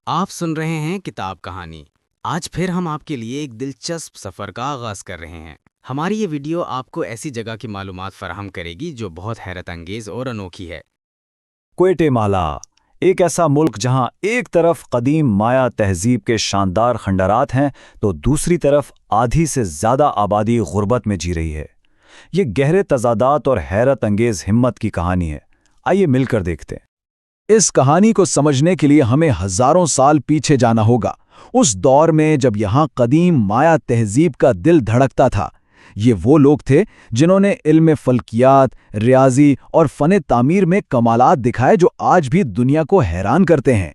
آپ سن رہے ہیں کتاب کہانی۔ آج پھر ہم آپ کے لیے ایک دلچسپ سفر کا آغاز کر رہے ہیں۔ ہماری یہ ویڈیو آپ کو ایسی جگہ کی معلومات فراہم کرے گی جو بہت حیرت انگیز اور انوکھی ہے۔ گواٹے مالا، ایک ایسا ملک جہاں ایک طرف قدیم مایا تہذیب کے شاندار کھنڈرات ہیں تو دوسری طرف آدھی سے زیادہ آبادی غربت میں جی رہی ہے۔ یہ گہرے تضادات اور حیرت انگیز ہمت کی کہانی ہے۔ آئیے مل کر دیکھتے ہیں۔ اس کہانی کو سمجھنے کے لیے ہمیں ہزاروں سال پیچھے جانا ہوگا، اس دور میں جب یہاں قدیم مایا تہذیب کا دل دھڑکتا تھا۔ یہ وہ لوگ تھے جنہوں نے علم فلکیات، ریاضی اور فن تعمیر میں کمالات دکھائے جو آج بھی دنیا کو حیران کرتے ہیں۔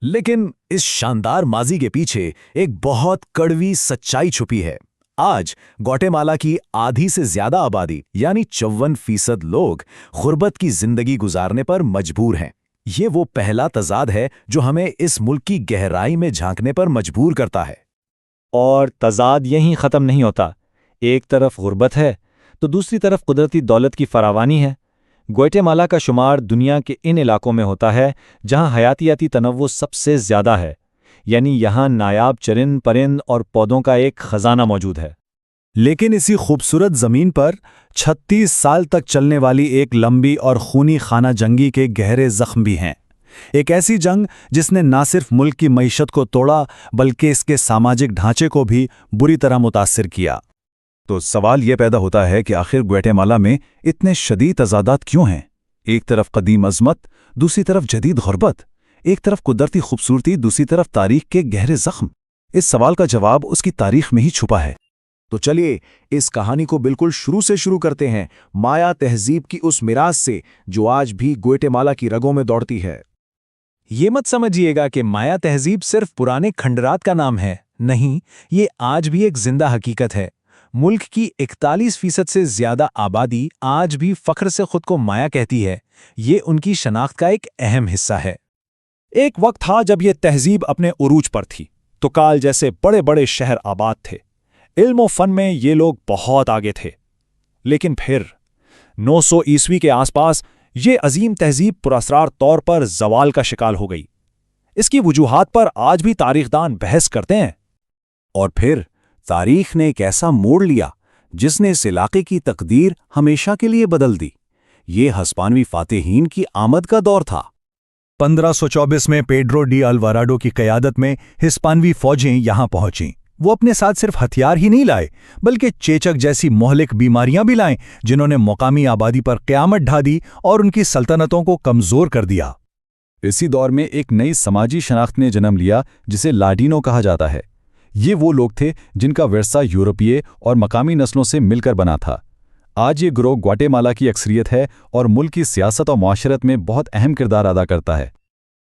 لیکن اس شاندار ماضی کے پیچھے ایک بہت کڑوی سچائی چھپی ہے۔ آج گواٹے مالا کی آدھی سے زیادہ آبادی یعنی 54% لوگ غربت کی زندگی گزارنے پر مجبور ہیں۔ یہ وہ پہلا تضاد ہے جو ہمیں اس ملک کی گہرائی میں جھانکنے پر مجبور کرتا ہے۔ اور تضاد یہیں ختم نہیں ہوتا۔ ایک طرف غربت ہے تو دوسری طرف قدرتی دولت کی فراوانی ہے۔ گواٹے مالا کا شمار دنیا کے ان علاقوں میں ہوتا ہے جہاں حیاتیاتی تنوع سب سے زیادہ ہے، یعنی یہاں نایاب چرند پرند اور پودوں کا ایک خزانہ موجود ہے۔ لیکن اسی خوبصورت زمین پر 36 سال تک چلنے والی ایک لمبی اور خونی خانہ جنگی کے گہرے زخم بھی ہیں۔ ایک ایسی جنگ جس نے نہ صرف ملک کی معیشت کو توڑا بلکہ اس کے سماجک ڈھانچے کو بھی بری طرح متاثر کیا۔ تو سوال یہ پیدا ہوتا ہے کہ آخر گواٹے مالا میں اتنے شدید تضادات کیوں ہیں؟ ایک طرف قدیم عظمت، دوسری طرف جدید غربت، ایک طرف قدرتی خوبصورتی، دوسری طرف تاریخ کے گہرے زخم۔ اس سوال کا جواب اس کی تاریخ میں ہی چھپا ہے۔ تو چلیے اس کہانی کو بالکل شروع سے شروع کرتے ہیں، مایا تہذیب کی اس میراث سے جو آج بھی گواٹے مالا کی رگوں میں دوڑتی ہے۔ یہ مت سمجھیے گا کہ مایا تہذیب صرف پرانے کھنڈرات کا نام ہے، نہیں، یہ آج بھی ایک زندہ حقیقت ہے۔ ملک کی 41% سے زیادہ آبادی آج بھی فخر سے خود کو مایا کہتی ہے۔ یہ ان کی شناخت کا ایک اہم حصہ ہے۔ ایک وقت تھا جب یہ تہذیب اپنے عروج پر تھی، تو کال جیسے بڑے بڑے شہر آباد تھے۔ علم و فن میں یہ لوگ بہت آگے تھے۔ لیکن پھر 900 عیسوی کے آس پاس یہ عظیم تہذیب پراسرار طور پر زوال کا شکار ہو گئی۔ اس کی وجوہات پر آج بھی تاریخ دان بحث کرتے ہیں۔ اور پھر تاریخ نے ایک ایسا موڑ لیا جس نے اس علاقے کی تقدیر ہمیشہ کے لیے بدل دی۔ یہ ہسپانوی فاتحین کی آمد کا دور تھا۔ 1524 میں پیڈرو ڈی الواراڈو کی قیادت میں ہسپانوی فوجیں یہاں پہنچیں۔ وہ اپنے ساتھ صرف ہتھیار ہی نہیں لائے بلکہ چیچک جیسی مہلک بیماریاں بھی لائیں جنہوں نے مقامی آبادی پر قیامت ڈھا دی اور ان کی سلطنتوں کو کمزور کر دیا۔ اسی دور میں ایک نئی سماجی شناخت نے جنم لیا جسے لاڈینو کہا جاتا ہے۔ یہ وہ لوگ تھے جن کا ورثہ یورپیے اور مقامی نسلوں سے مل کر بنا تھا۔ آج یہ گروہ گواٹے مالا کی اکثریت ہے اور ملک کی سیاست اور معاشرت میں بہت اہم کردار ادا کرتا ہے۔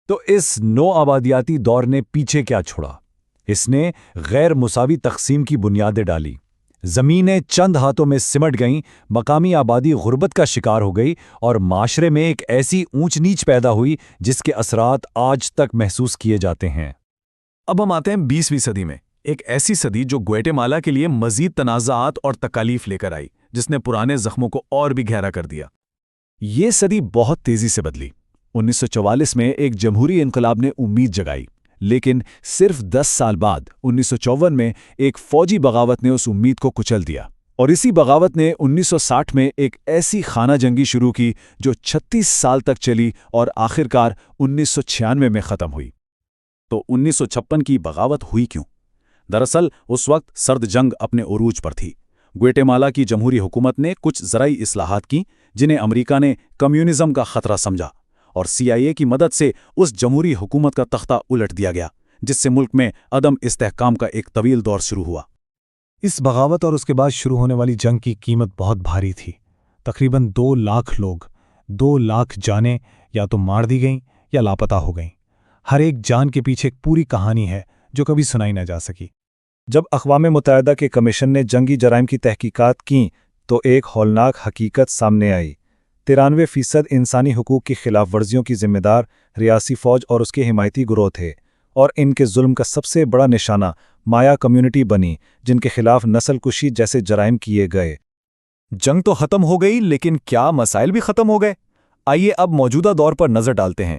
تو اس نو آبادیاتی دور نے پیچھے کیا چھوڑا؟ اس نے غیر مساوی تقسیم کی بنیادیں ڈالی۔ زمینیں چند ہاتھوں میں سمٹ گئیں، مقامی آبادی غربت کا شکار ہو گئی اور معاشرے میں ایک ایسی اونچ نیچ پیدا ہوئی جس کے اثرات آج تک محسوس کیے جاتے ہیں۔ اب ہم آتے ہیں 20ویں صدی میں، ایک ایسی صدی جو گواٹے مالا کے لیے مزید تنازعات اور تکالیف لے کر آئی، جس نے پرانے زخموں کو اور بھی گہرا کر دیا۔ یہ صدی بہت تیزی سے بدلی۔ 1944 میں ایک جمہوری انقلاب نے امید جگائی، لیکن صرف 10 سال بعد 1954 میں ایک فوجی بغاوت نے اس امید کو کچل دیا، اور اسی بغاوت نے 1960 میں ایک ایسی خانہ جنگی شروع کی جو 36 سال تک چلی اور آخرکار 1996 میں ختم ہوئی۔ تو 1956 کی بغاوت ہوئی کیوں؟ دراصل اس وقت سرد جنگ اپنے عروج پر تھی۔ گواٹے مالا کی جمہوری حکومت نے کچھ زرعی اصلاحات کی جنہیں امریکہ نے کمیونزم کا خطرہ سمجھا، اور CIA کی مدد سے اس جمہوری حکومت کا تختہ الٹ دیا گیا، جس سے ملک میں عدم استحکام کا ایک طویل دور شروع ہوا۔ اس بغاوت اور اس کے بعد شروع ہونے والی جنگ کی قیمت بہت بھاری تھی۔ تقریباً 2 لاکھ لوگ، 2 لاکھ جانیں یا تو مار دی گئیں یا لاپتہ ہو گئیں۔ ہر ایک جان کے پیچھے ایک پوری کہانی ہے جو کبھی سنائی نہ جا سکی۔ جب اقوام متحدہ کے کمیشن نے جنگی جرائم کی تحقیقات کیں تو ایک ہولناک حقیقت سامنے آئی۔ 93% انسانی حقوق کی خلاف ورزیوں کی ذمہ دار ریاسی فوج اور اس کے حمایتی گروہ تھے، اور ان کے ظلم کا سب سے بڑا نشانہ مایا کمیونٹی بنی جن کے خلاف نسل کشی جیسے جرائم کیے گئے۔ جنگ تو ختم ہو گئی، لیکن کیا مسائل بھی ختم ہو گئے؟ آئیے اب موجودہ دور پر نظر ڈالتے ہیں،